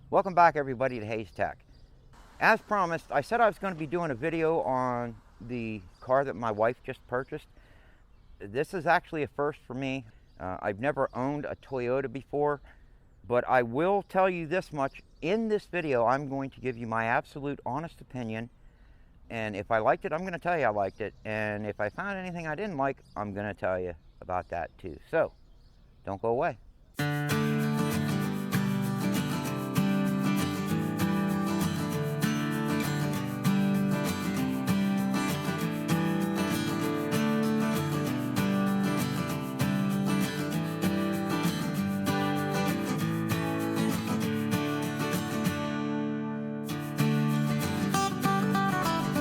Welcome back everybody to Hayes Tech. As promised, I said I was going to be doing a video on the car that my wife just purchased. This is actually a first for me. I've never owned a Toyota before, but I will tell you this much. In this video, I'm going to give you my absolute honest opinion. And if I liked it, I'm going to tell you I liked it. And if I found anything I didn't like, I'm going to tell you about that too. So, don't go away.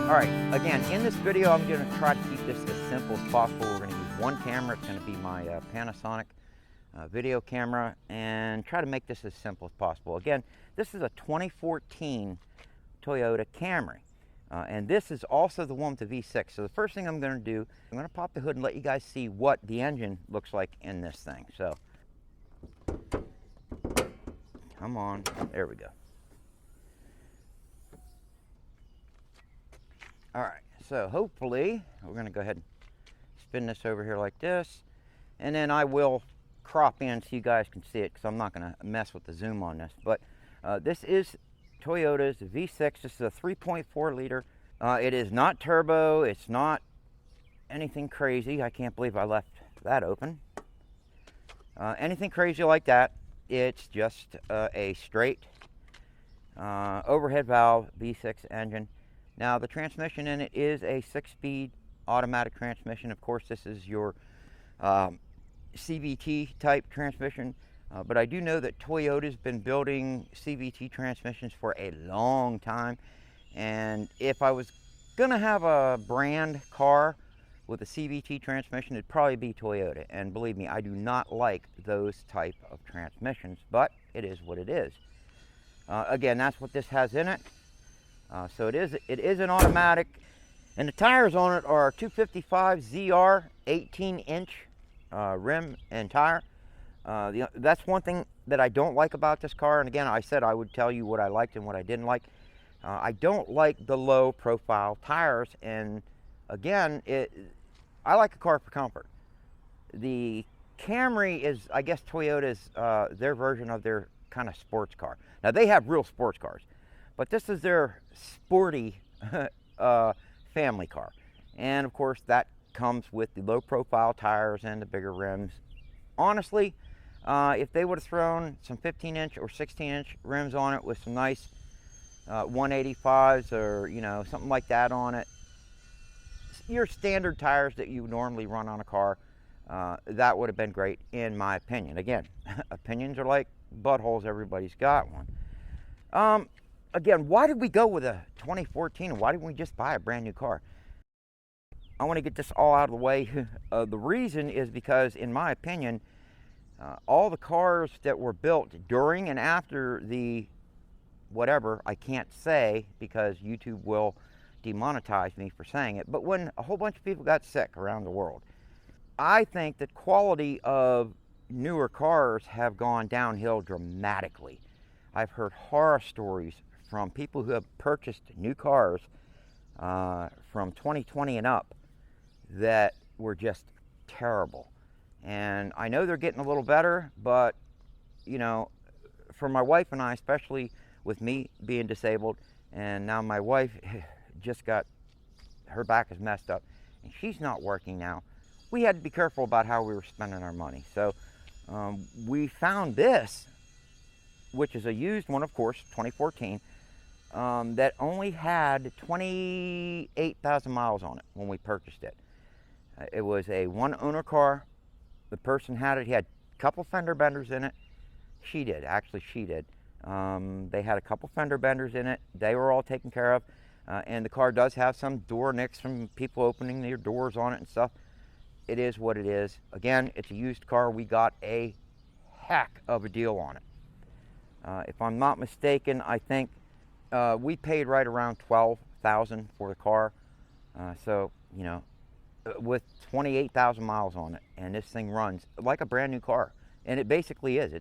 All right, again, in this video, I'm going to try to keep this as simple as possible. We're going to use one camera. It's going to be my Panasonic video camera, and try to make this as simple as possible. Again, this is a 2014 Toyota Camry, and this is also the one with the V6. So the first thing I'm going to do, I'm going to pop the hood and let you guys see what the engine looks like in this thing. So, come on, there we go. All right, so hopefully, we're going to go ahead and spin this over here like this, and then I will crop in so you guys can see it, because I'm not going to mess with the zoom on this. But this is Toyota's V6. This is a 3.4 liter. It is not turbo. It's not anything crazy. I can't believe I left that open. Anything crazy like that. It's just a straight overhead valve V6 engine. Now, the transmission in it is a 6-speed automatic transmission. Of course, this is your CVT type transmission, but I do know that Toyota's been building CVT transmissions for a long time, and if I was gonna have a brand car with a CVT transmission, it'd probably be Toyota. And believe me, I do not like those type of transmissions, but it is what it is. Again, that's what this has in it. So it is an automatic, and the tires on it are 255 ZR 18-inch rim and tire. That's one thing that I don't like about this car, and again, I said I would tell you what I liked and what I didn't like. I don't like the low profile tires, and again, I like a car for comfort. The Camry is, I guess, Toyota's their version of their kind of sports car. Now, they have real sports cars, but this is their sporty family car. And of course, that comes with the low profile tires and the bigger rims. Honestly, if they would have thrown some 15-inch or 16-inch rims on it with some nice 185s or, you know, something like that on it, your standard tires that you normally run on a car, that would have been great in my opinion. Again, opinions are like buttholes, everybody's got one. Again, why did we go with a 2014 and why didn't we just buy a brand new car? I want to get this all out of the way. The reason is because, in my opinion, all the cars that were built during and after the whatever, I can't say because YouTube will demonetize me for saying it, but when a whole bunch of people got sick around the world, I think that quality of newer cars have gone downhill dramatically. I've heard horror stories from people who have purchased new cars from 2020 and up that were just terrible. And I know they're getting a little better, but you know, for my wife and I, especially with me being disabled, and now my wife just got, her back is messed up and she's not working now, we had to be careful about how we were spending our money. So we found this, which is a used one, of course, 2014, that only had 28,000 miles on it when we purchased it. It was a one-owner car. The person had it. He had a couple fender benders in it. She did. Actually, she did. They had a couple fender benders in it. They were all taken care of. And the car does have some door nicks from people opening their doors on it and stuff. It is what it is. Again, it's a used car. We got a heck of a deal on it. If I'm not mistaken, I think we paid right around $12,000 for the car. So, you know, with 28,000 miles on it, and this thing runs like a brand new car. And it basically is.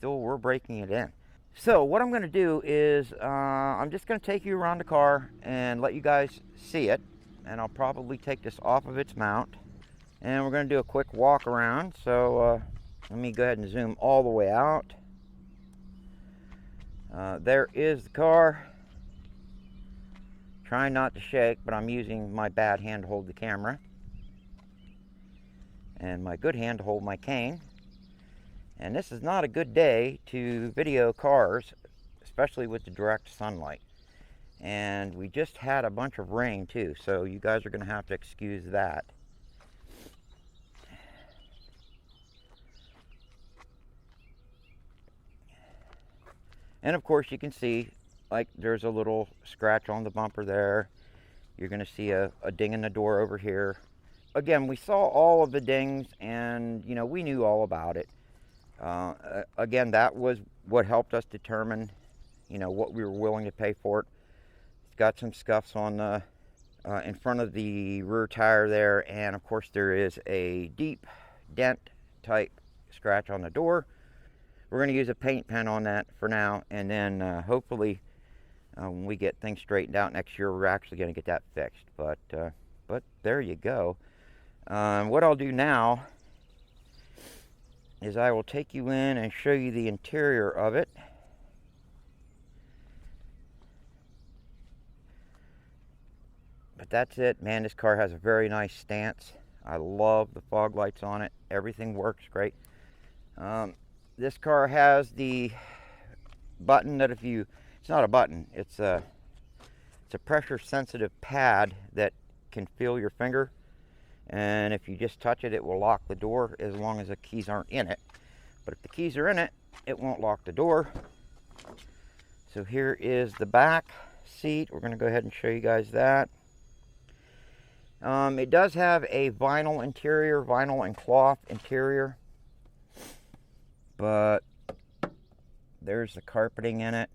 We're breaking it in. So what I'm going to do is I'm just going to take you around the car and let you guys see it. And I'll probably take this off of its mount. And we're going to do a quick walk around. So let me go ahead and zoom all the way out. There is the car. Trying not to shake, but I'm using my bad hand to hold the camera. And my good hand to hold my cane. And this is not a good day to video cars, especially with the direct sunlight. And we just had a bunch of rain too, so you guys are going to have to excuse that. And of course you can see, like, there's a little scratch on the bumper there. You're going to see a ding in the door over here. Again, we saw all of the dings, and you know, we knew all about it. Again, that was what helped us determine, you know, what we were willing to pay for it. It's got some scuffs on the in front of the rear tire there, and of course there is a deep dent type scratch on the door. We're going to use a paint pen on that for now, and then hopefully when we get things straightened out next year, we're actually going to get that fixed. But there you go. What I'll do now is I will take you in and show you the interior of it. But that's it, man. This car has a very nice stance. I love the fog lights on it. Everything works great. This car has the button that it's not a button, it's a pressure sensitive pad that can feel your finger. And if you just touch it, it will lock the door as long as the keys aren't in it. But if the keys are in it, it won't lock the door. So here is the back seat. We're going to go ahead and show you guys that. It does have a vinyl interior, vinyl and cloth interior. But there's the carpeting in it.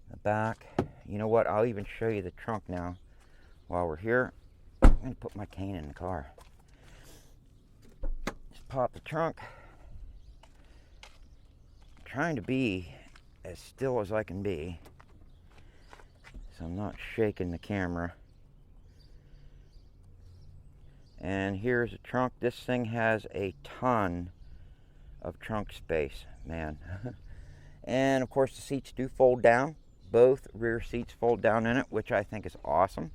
The back. You know what? I'll even show you the trunk now while we're here. I'm going to put my cane in the car. Just pop the trunk. I'm trying to be as still as I can be, so I'm not shaking the camera. And here's the trunk. This thing has a ton of trunk space, man. And of course the seats do fold down. Both rear seats fold down in it, which I think is awesome.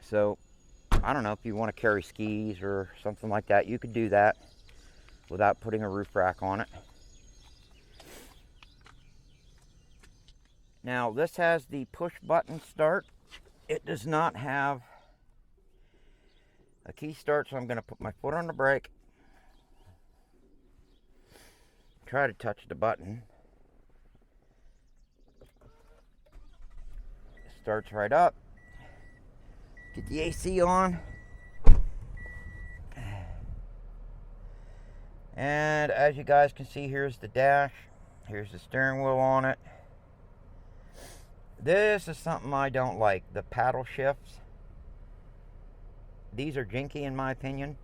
So I don't know, if you want to carry skis or something like that, you could do that without putting a roof rack on it. Now this has the push button start. It does not have a key start, so I'm going to put my foot on the brake. Try to touch the button. Starts right up. Get the AC on. And as you guys can see, here's the dash. Here's the steering wheel on it. This is something I don't like, the paddle shifts. These are jinky in my opinion.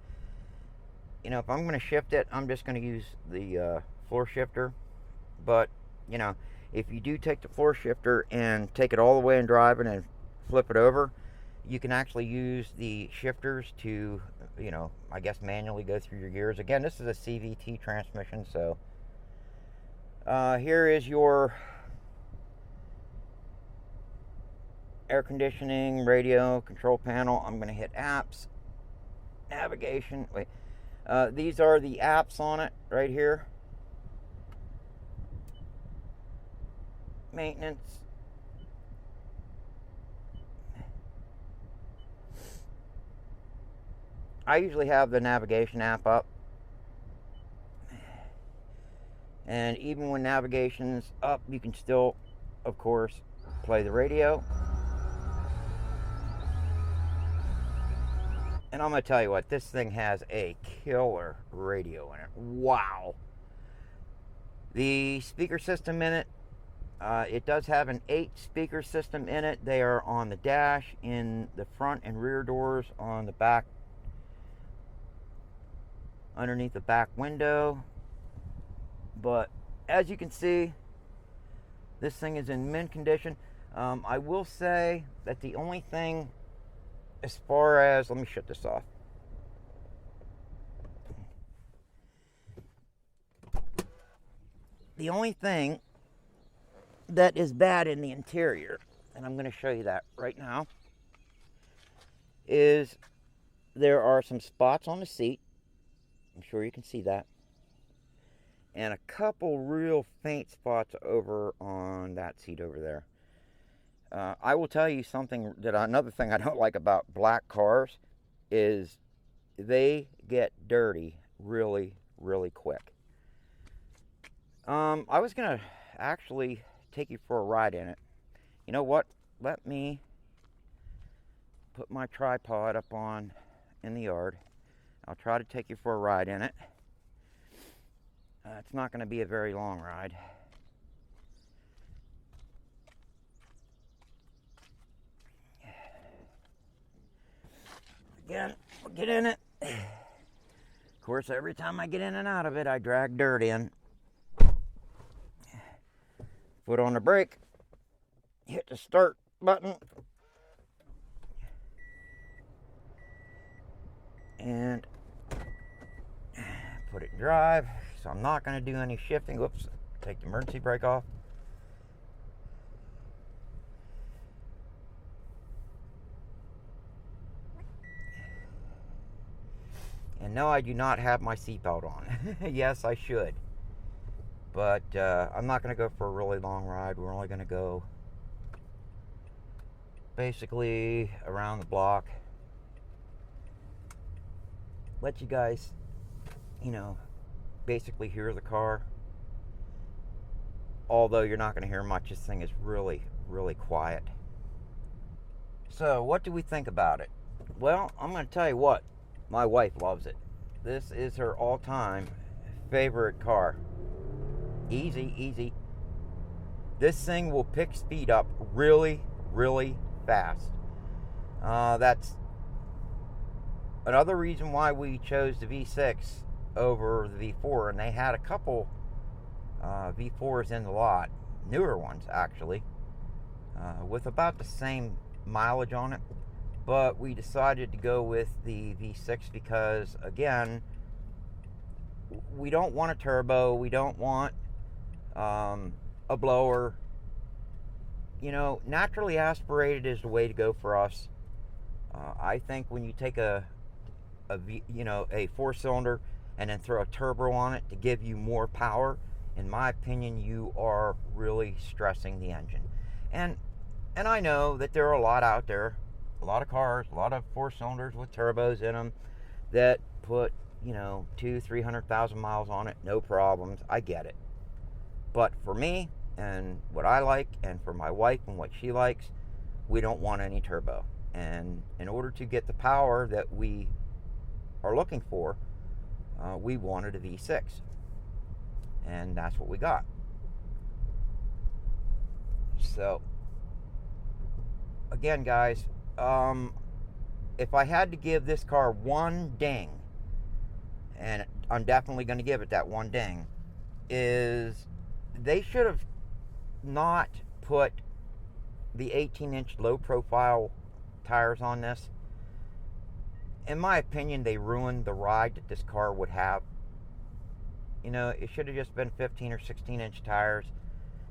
You know, if I'm going to shift it, I'm just going to use the floor shifter. But, you know, if you do take the floor shifter and take it all the way and drive it and flip it over, you can actually use the shifters to, you know, I guess manually go through your gears. Again, this is a CVT transmission, so here is your air conditioning, radio, control panel. I'm going to hit apps, navigation. Wait, these are the apps on it right here. Maintenance. I usually have the navigation app up. And even when navigation's up, you can still, of course, play the radio. And I'm going to tell you what, this thing has a killer radio in it. Wow. The speaker system in it, it does have an 8-speaker system in it. They are on the dash, in the front and rear doors, on the back, underneath the back window. But as you can see, this thing is in mint condition. I will say that the only thing, as far as, let me shut this off. The only thing that is bad in the interior, and I'm going to show you that right now, is there are some spots on the seat. I'm sure you can see that. And a couple real faint spots over on that seat over there. I will tell you something that another thing I don't like about black cars is they get dirty really, really quick. I was going to actually take you for a ride in it. You know what? Let me put my tripod up on in the yard. I'll try to take you for a ride in it. It's not going to be a very long ride. Again, we'll get in it. Of course, every time I get in and out of it, I drag dirt in. Foot on the brake. Hit the start button. And put it in drive. So I'm not going to do any shifting. Whoops. Take the emergency brake off. And no, I do not have my seatbelt on. Yes, I should. But I'm not going to go for a really long ride. We're only going to go basically around the block. Let you guys, you know, basically hear the car. Although you're not going to hear much. This thing is really, really quiet. So, what do we think about it? Well, I'm going to tell you what. My wife loves it. This is her all-time favorite car. Easy, easy. This thing will pick speed up really, really fast. That's another reason why we chose the V6 over the V4. And they had a couple V4s in the lot. Newer ones, actually. With about the same mileage on it. But we decided to go with the V6 because, again, we don't want a turbo. We don't want a blower. You know, naturally aspirated is the way to go for us. I think when you take a four-cylinder and then throw a turbo on it to give you more power, in my opinion, you are really stressing the engine. And I know that there are a lot out there. A lot of cars, a lot of four-cylinders with turbos in them that put, 200,000-300,000 miles on it, no problems. I get it. But for me and what I like, and for my wife and what she likes, we don't want any turbo. And in order to get the power that we are looking for, we wanted a V6. And that's what we got. So, again, guys, if I had to give this car one ding, and I'm definitely going to give it that one ding, is they should have not put the 18-inch low-profile tires on this. In my opinion, they ruined the ride that this car would have. It should have just been 15 or 16-inch tires,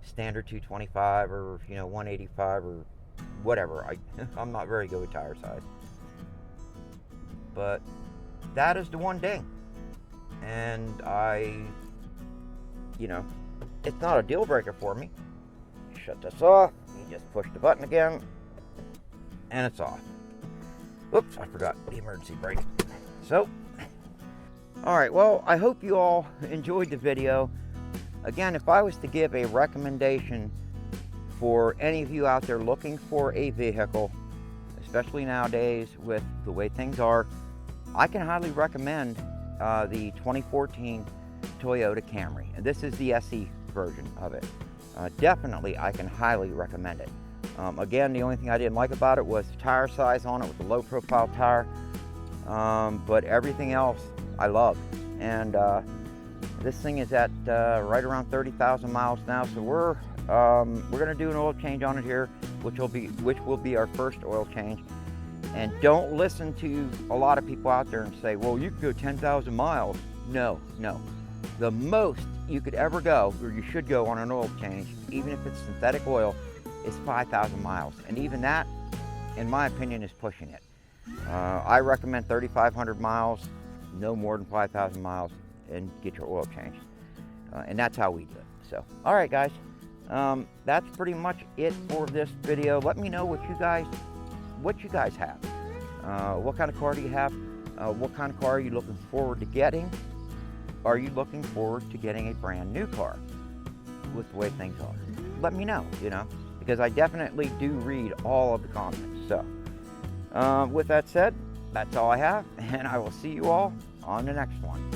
standard 225 or 185 or whatever. I'm not very good with tire size, but that is the one ding. And it's not a deal breaker for me. Shut this off. You just push the button again, and it's off. Oops, I forgot the emergency brake. So, all right. Well, I hope you all enjoyed the video. Again, if I was to give a recommendation for any of you out there looking for a vehicle, especially nowadays with the way things are, I can highly recommend the 2014 Toyota Camry. And this is the SE version of it. Definitely, I can highly recommend it. Again, the only thing I didn't like about it was the tire size on it with the low profile tire. But everything else I love. And This thing is at right around 30,000 miles now, so we're going to do an oil change on it here, which will be our first oil change. And don't listen to a lot of people out there and say, well, you can go 10,000 miles. No. The most you could ever go, or you should go on an oil change, even if it's synthetic oil, is 5,000 miles. And even that, in my opinion, is pushing it. I recommend 3,500 miles, no more than 5,000 miles, and get your oil changed. And that's how we do it. So, all right, guys, that's pretty much it for this video. Let me know what you guys have. What kind of car do you have? What kind of car are you looking forward to getting? Are you looking forward to getting a brand new car with the way things are? Let me know, because I definitely do read all of the comments. So, with that said, that's all I have, and I will see you all on the next one.